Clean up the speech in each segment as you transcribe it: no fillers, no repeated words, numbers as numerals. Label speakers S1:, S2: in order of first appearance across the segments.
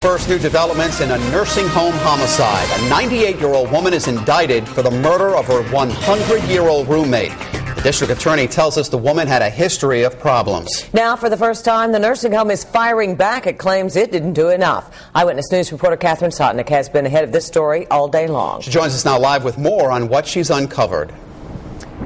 S1: First, new developments in a nursing home homicide. A 98-year-old woman is indicted for the murder of her 100-year-old roommate. The district attorney tells us the woman had a history of problems.
S2: Now, for the first time, the nursing home is firing back. It claims it didn't do enough. Eyewitness News reporter Catherine Sotnick has been ahead of this story all day long.
S1: She joins us now live with more on what she's uncovered.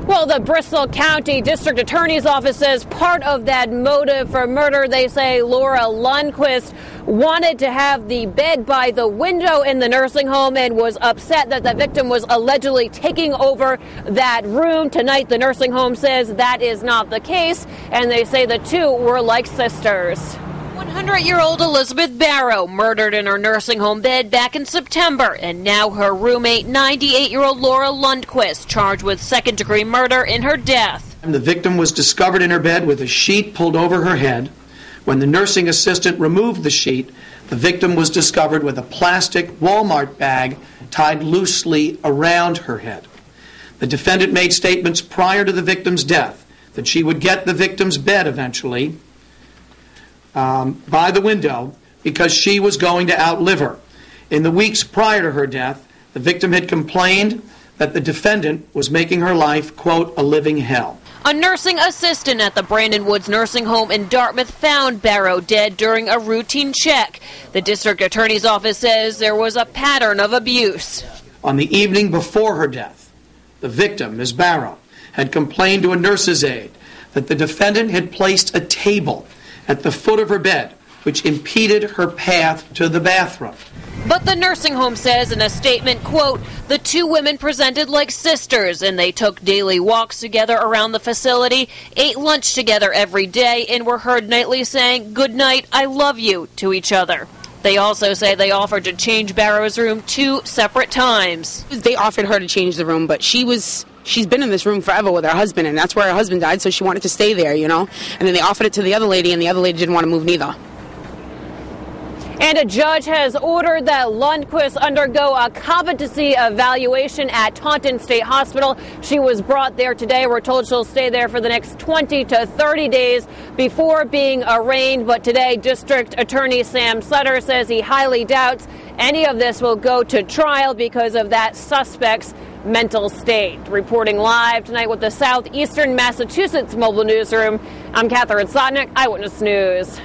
S3: Well, the Bristol County District Attorney's Office says part of that motive for murder, they say Laura Lundquist wanted to have the bed by the window in the nursing home and was upset that the victim was allegedly taking over that room. Tonight, the nursing home says that is not the case, and they say the two were like sisters. 100-year-old Elizabeth Barrow murdered in her nursing home bed back in September, and now her roommate, 98-year-old Laura Lundquist, charged with second-degree murder in her death.
S4: The victim was discovered in her bed with a sheet pulled over her head. When the nursing assistant removed the sheet, the victim was discovered with a plastic Walmart bag tied loosely around her head. The defendant made statements prior to the victim's death that she would get the victim's bed eventually by the window because she was going to outlive her. In the weeks prior to her death, the victim had complained that the defendant was making her life, quote, a living hell.
S3: A nursing assistant at the Brandon Woods nursing home in Dartmouth found Barrow dead during a routine check. The district attorney's office says there was a pattern of abuse.
S4: On the evening before her death, the victim, Ms. Barrow, had complained to a nurse's aide that the defendant had placed a table at the foot of her bed, which impeded her path to the bathroom.
S3: But the nursing home says in a statement, quote, the two women presented like sisters and they took daily walks together around the facility, ate lunch together every day, and were heard nightly saying, good night, I love you, to each other. They also say they offered to change Barrow's room 2 separate times.
S5: They offered her to change the room, but she's been in this room forever with her husband, and that's where her husband died, so she wanted to stay there, you know. And then they offered it to the other lady, and the other lady didn't want to move neither.
S3: And a judge has ordered that Lundquist undergo a competency evaluation at Taunton State Hospital. She was brought there today. We're told she'll stay there for the next 20 to 30 days before being arraigned. But today, District Attorney Sam Sutter says he highly doubts any of this will go to trial because of that suspect's mental state. Reporting live tonight with the Southeastern Massachusetts Mobile Newsroom, I'm Catherine Sotnick, Eyewitness News.